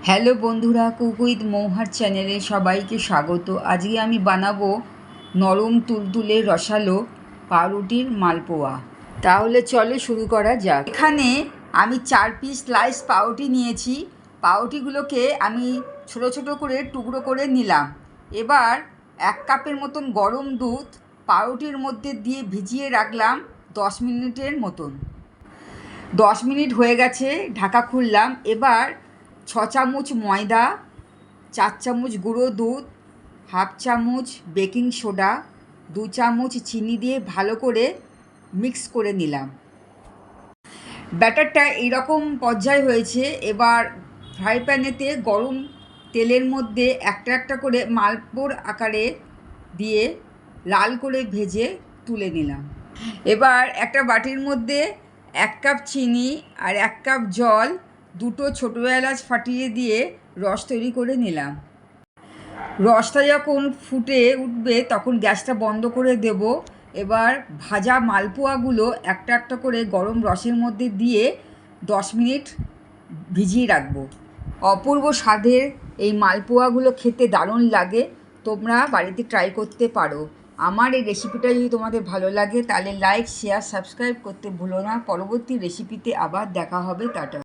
Hello বন্ধুরা, cook with মৌহার চ্যানেলে সবাইকে স্বাগত। আজকে আমি বানাবো নরম তুলতুলে রসালো পাউরুটির মালপোয়া। তাহলে চলো শুরু করা যাক। এখানে আমি 4 পিস স্লাইস পাউরুটি নিয়েছি। পাউরুটিগুলোকে আমি ছোট ছোট করে টুকরো করে নিলাম। এবার 1 কাপের মতন গরম দুধ পাউরুটির মধ্যে দিয়ে ভিজিয়ে রাখলাম 10 মিনিটের মতন। 10 মিনিট হয়ে গেছে, ঢাকা খুললাম। এবার 6 চামচ ময়দা, 4 চামচ গুঁড়ো দুধ, হাফ চামচ বেকিং সোডা, 2 চামচ চিনি দিয়ে ভালো করে মিক্স করে নিলাম। ব্যাটারটা এইরকম পর্যায় হয়েছে। এবার ফ্রাই প্যানেতে গরম তেলের মধ্যে একটা একটা করে মালপোর আকারে দিয়ে লাল করে ভেজে তুলে নিলাম। এবার একটা বাটির মধ্যে 1 কাপ চিনি আর 1 কাপ জল, 2টো ছোটো এলাচ ফাটিয়ে দিয়ে রস তৈরি করে নিলাম। রসটা যখন ফুটে উঠবে তখন গ্যাসটা বন্ধ করে দেব। এবার ভাজা মালপোয়াগুলো একটা একটা করে গরম রসের মধ্যে দিয়ে 10 মিনিট ভিজিয়ে রাখবো। অপূর্ব স্বাদের এই মালপোয়াগুলো খেতে দারুণ লাগে। তোমরা বাড়িতে ট্রাই করতে পারো। আমার এই রেসিপিটা যদি তোমাদের ভালো লাগে তাহলে লাইক, শেয়ার, সাবস্ক্রাইব করতে ভুলো না। পরবর্তী রেসিপিতে আবার দেখা হবে। টাটা।